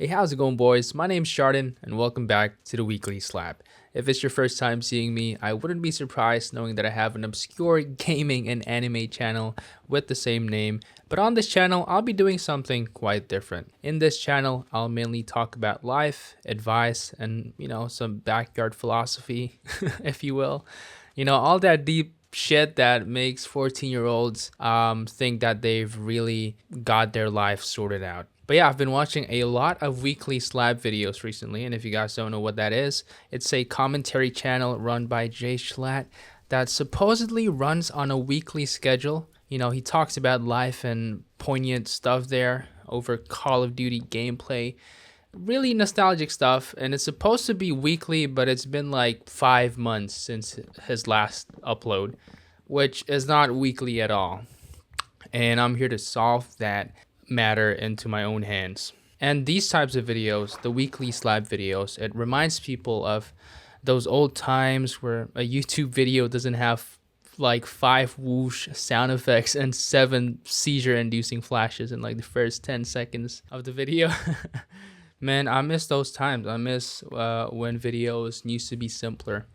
Hey, how's it going, boys? My name's Jschlatt, and welcome back to the Weekly Slap. If it's your first time seeing me, I wouldn't be surprised knowing that I have an obscure gaming and anime channel with the same name, but on this channel, I'll be doing something quite different. In this channel, I'll mainly talk about life, advice, and, some backyard philosophy, if you will. All that deep shit that makes 14-year-olds think that they've really got their life sorted out. But yeah, I've been watching a lot of WeeklySlap videos recently, and if you guys don't know what that is, it's a commentary channel run by Jschlatt that supposedly runs on a weekly schedule. He talks about life and poignant stuff there over Call of Duty gameplay. Really nostalgic stuff, and it's supposed to be weekly, but it's been like 5 months since his last upload, which is not weekly at all. And I'm here to solve that matter into my own hands. And these types of videos, the WeeklySlap videos, it reminds people of those old times where a YouTube video doesn't have like 5 whoosh sound effects and 7 seizure inducing flashes in like the first 10 seconds of the video. Man, I miss those times. I miss when videos used to be simpler.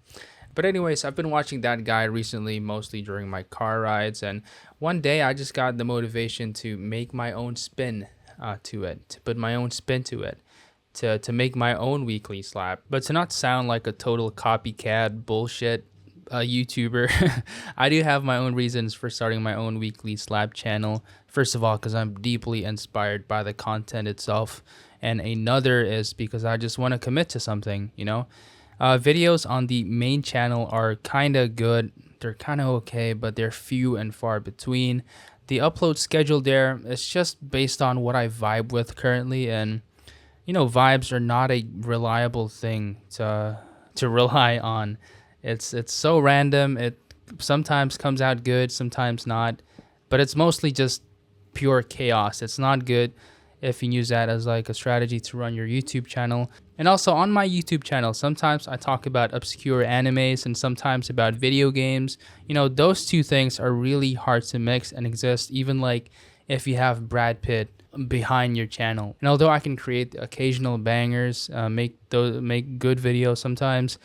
But anyways, I've been watching that guy recently, mostly during my car rides. And one day I just got the motivation to make my own spin to it, to put my own spin to it, to make my own weekly slap. But to not sound like a total copycat bullshit YouTuber, I do have my own reasons for starting my own weekly slap channel. First of all, because I'm deeply inspired by the content itself. And another is because I just want to commit to something, Videos on the main channel are kind of good. They're kind of okay, but they're few and far between. The upload schedule there is just based on what I vibe with currently. And, vibes are not a reliable thing to rely on. It's so random. It sometimes comes out good, sometimes not. But it's mostly just pure chaos. It's not good if you use that as like a strategy to run your YouTube channel. And also on my YouTube channel, sometimes I talk about obscure animes and sometimes about video games. Those two things are really hard to mix and exist, even like if you have Brad Pitt behind your channel. And although I can create occasional bangers, make good videos sometimes,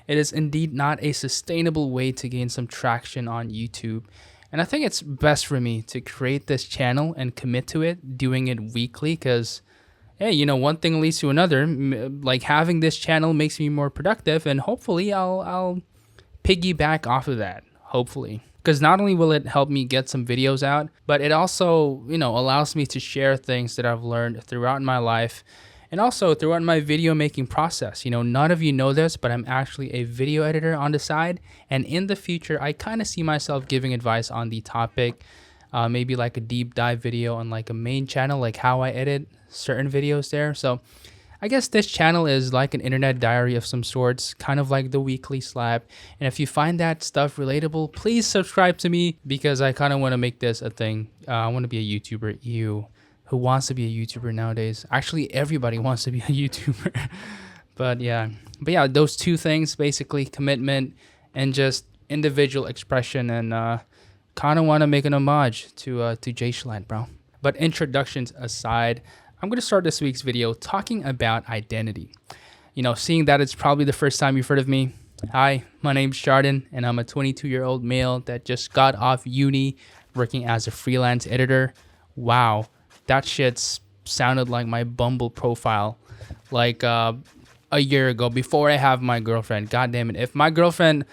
it is indeed not a sustainable way to gain some traction on YouTube. And I think it's best for me to create this channel and commit to it, doing it weekly, because, hey, one thing leads to another. Like having this channel makes me more productive, and hopefully I'll piggyback off of that, hopefully. Because not only will it help me get some videos out, but it also, allows me to share things that I've learned throughout my life and also throughout my video making process. None of you know this, but I'm actually a video editor on the side. And in the future, I kind of see myself giving advice on the topic, maybe like a deep dive video on like a main channel, like how I edit certain videos there. So I guess this channel is like an internet diary of some sorts, kind of like the Weekly Slap. And if you find that stuff relatable, please subscribe to me because I kind of want to make this a thing. I want to be a YouTuber. Who wants to be a YouTuber nowadays? Actually, everybody wants to be a YouTuber. But yeah, those two things, basically commitment and just individual expression, and kind of want to make an homage to Jschlatt, bro. But introductions aside, I'm going to start this week's video talking about identity. Seeing that it's probably the first time you've heard of me. Hi, my name's Jschlatt, and I'm a 22-year-old male that just got off uni working as a freelance editor. Wow. That shit sounded like my Bumble profile like a year ago before I have my girlfriend. God damn it. If my girlfriend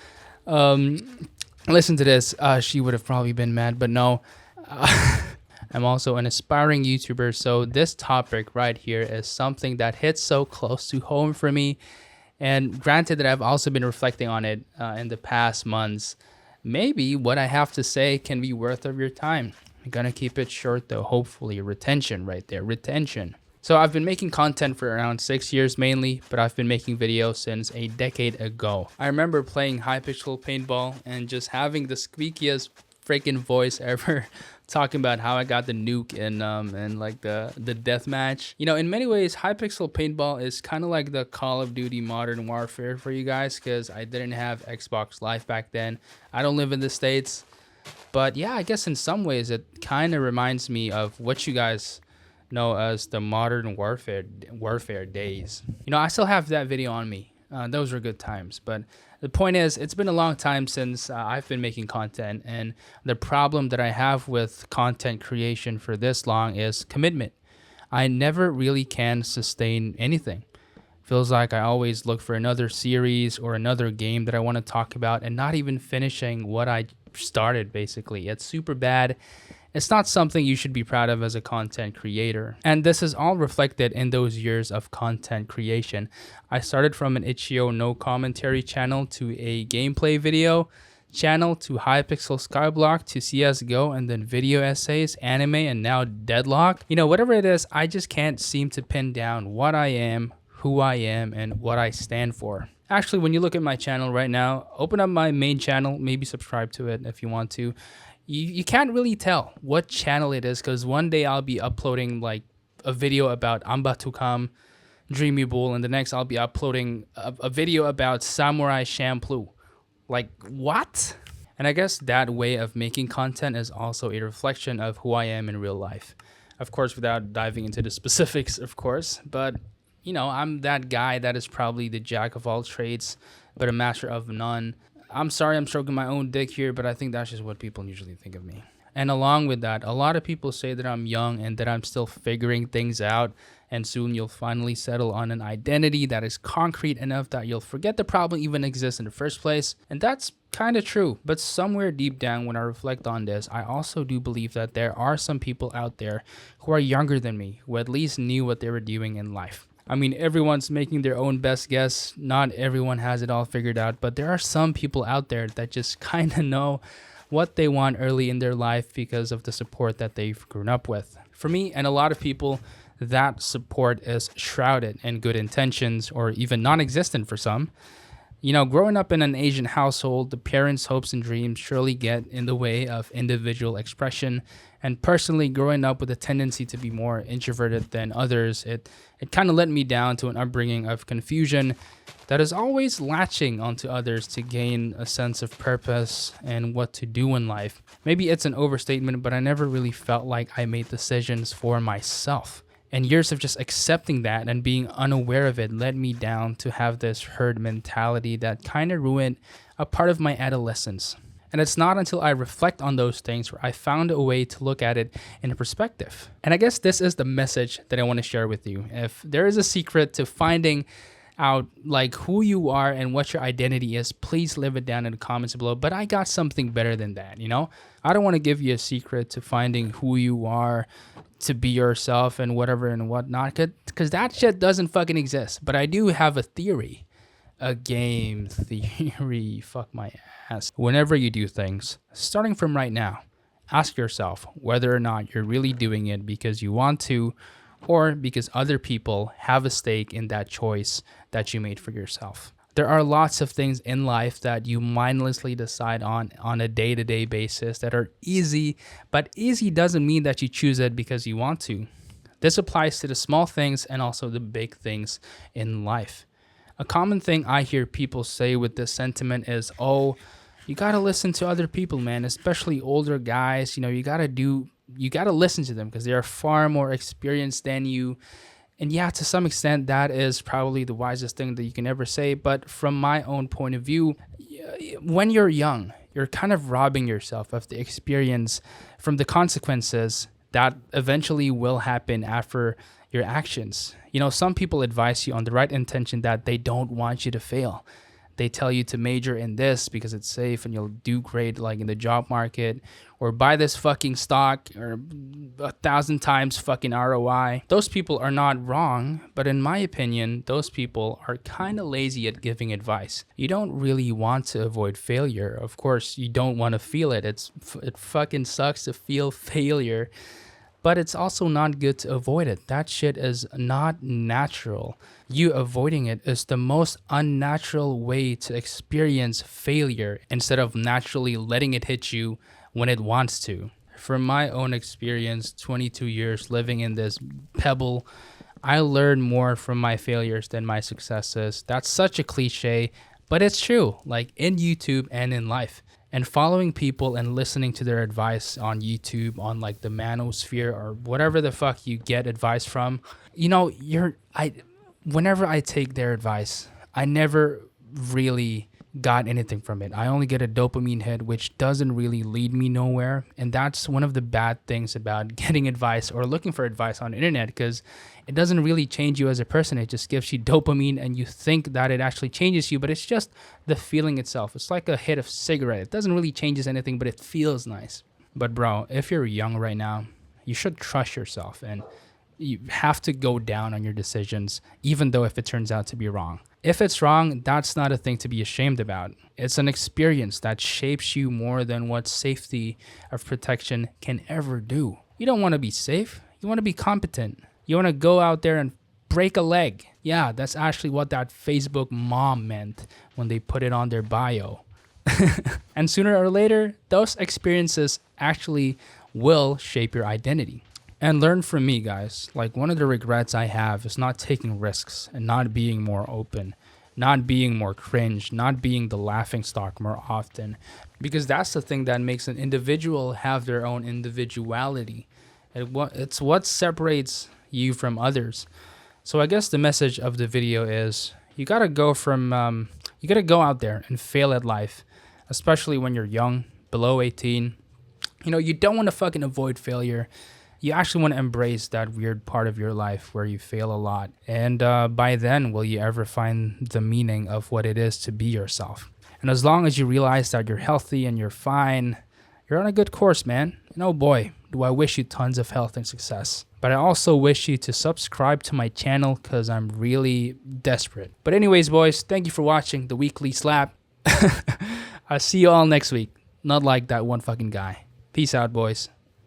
listened to this, she would have probably been mad. But no, I'm also an aspiring YouTuber. So this topic right here is something that hits so close to home for me. And granted that I've also been reflecting on it in the past months, maybe what I have to say can be worth of your time. I'm gonna keep it short though, hopefully. Retention right there, retention. So I've been making content for around 6 years mainly, but I've been making videos since a decade ago. I remember playing Hypixel paintball and just having the squeakiest freaking voice ever talking about how I got the nuke and like the deathmatch. In many ways, Hypixel paintball is kind of like the Call of Duty Modern Warfare for you guys, because I didn't have Xbox Live back then. I don't live in the States. But yeah, I guess in some ways it kind of reminds me of what you guys known as the modern warfare days. I still have that video on me. Those were good times. But the point is, it's been a long time since I've been making content, and the problem that I have with content creation for this long is commitment. I never really can sustain anything. Feels like I always look for another series or another game that I want to talk about and not even finishing what I started, basically. It's super bad. It's not something you should be proud of as a content creator. And this is all reflected in those years of content creation. I started from an itch.io no commentary channel to a gameplay video channel to Hypixel Skyblock to CSGO, and then video essays, anime, and now Deadlock. Whatever it is, I just can't seem to pin down what I am, who I am, and what I stand for. Actually, when you look at my channel right now, open up my main channel, maybe subscribe to it if you want to. You can't really tell what channel it is, because one day I'll be uploading like a video about Ambatukam, Dreamy Bull, and the next I'll be uploading a video about Samurai Champloo. Like, what? And I guess that way of making content is also a reflection of who I am in real life. Of course, without diving into the specifics, of course, but I'm that guy that is probably the jack of all trades, but a master of none. I'm sorry I'm stroking my own dick here, but I think that's just what people usually think of me. And along with that, a lot of people say that I'm young and that I'm still figuring things out, and soon you'll finally settle on an identity that is concrete enough that you'll forget the problem even exists in the first place. And that's kind of true, but somewhere deep down when I reflect on this, I also do believe that there are some people out there who are younger than me, who at least knew what they were doing in life. I mean, everyone's making their own best guess. Not everyone has it all figured out, but there are some people out there that just kind of know what they want early in their life because of the support that they've grown up with. For me and a lot of people, that support is shrouded in good intentions or even non-existent for some. Growing up in an Asian household, the parents' hopes and dreams surely get in the way of individual expression. And personally, growing up with a tendency to be more introverted than others, it kind of led me down to an upbringing of confusion that is always latching onto others to gain a sense of purpose and what to do in life. Maybe it's an overstatement, but I never really felt like I made decisions for myself. And years of just accepting that and being unaware of it led me down to have this herd mentality that kind of ruined a part of my adolescence. And it's not until I reflect on those things where I found a way to look at it in a perspective. And I guess this is the message that I want to share with you. If there is a secret to finding out like who you are and what your identity is, please leave it down in the comments below. But I got something better than that, I don't want to give you a secret to finding who you are, to be yourself and whatever and whatnot, because that shit doesn't fucking exist. But I do have a theory, a game theory, fuck my ass. Whenever you do things, starting from right now, ask yourself whether or not you're really doing it because you want to, or because other people have a stake in that choice that you made for yourself. There are lots of things in life that you mindlessly decide on a day-to-day basis that are easy, but easy doesn't mean that you choose it because you want to. This applies to the small things and also the big things in life. A common thing I hear people say with this sentiment is, oh, you gotta listen to other people, man, especially older guys. You gotta listen to them because they are far more experienced than you. And yeah, to some extent, that is probably the wisest thing that you can ever say. But from my own point of view, when you're young, you're kind of robbing yourself of the experience from the consequences that eventually will happen after your actions. Some people advise you on the right intention that they don't want you to fail. They tell you to major in this because it's safe and you'll do great like in the job market, or buy this fucking stock or 1,000 times fucking ROI. Those people are not wrong, but in my opinion, those people are kind of lazy at giving advice. You don't really want to avoid failure. Of course, you don't want to feel it. It fucking sucks to feel failure. But it's also not good to avoid it. That shit is not natural. You avoiding it is the most unnatural way to experience failure instead of naturally letting it hit you when it wants to. From my own experience, 22 years living in this pebble, I learned more from my failures than my successes. That's such a cliche, but it's true, like in YouTube and in life. And following people and listening to their advice on YouTube, on like the manosphere or whatever the fuck you get advice from, you know, whenever I take their advice, I never really got anything from it. I only get a dopamine hit, which doesn't really lead me nowhere. And that's one of the bad things about getting advice or looking for advice on the internet, because it doesn't really change you as a person. It just gives you dopamine and you think that it actually changes you, but it's just the feeling itself. It's like a hit of cigarette. It doesn't really change anything, but it feels nice. But bro, if you're young right now, you should trust yourself, and you have to go down on your decisions, even though if it turns out to be wrong. If it's wrong, that's not a thing to be ashamed about. It's an experience that shapes you more than what safety of protection can ever do. You don't want to be safe. You want to be competent. You want to go out there and break a leg. Yeah, that's actually what that Facebook mom meant when they put it on their bio. And sooner or later, those experiences actually will shape your identity. And learn from me, guys. Like, one of the regrets I have is not taking risks and not being more open, not being more cringe, not being the laughing stock more often. Because that's the thing that makes an individual have their own individuality. It's what separates you from others. So I guess the message of the video is you gotta go out there and fail at life, especially when you're young, below 18. You know, you don't want to fucking avoid failure. You actually want to embrace that weird part of your life where you fail a lot. And by then, will you ever find the meaning of what it is to be yourself? And as long as you realize that you're healthy and you're fine, you're on a good course, man. And oh boy, do I wish you tons of health and success. But I also wish you to subscribe to my channel because I'm really desperate. But anyways, boys, thank you for watching The Weekly Slap. I'll see you all next week. Not like that one fucking guy. Peace out, boys.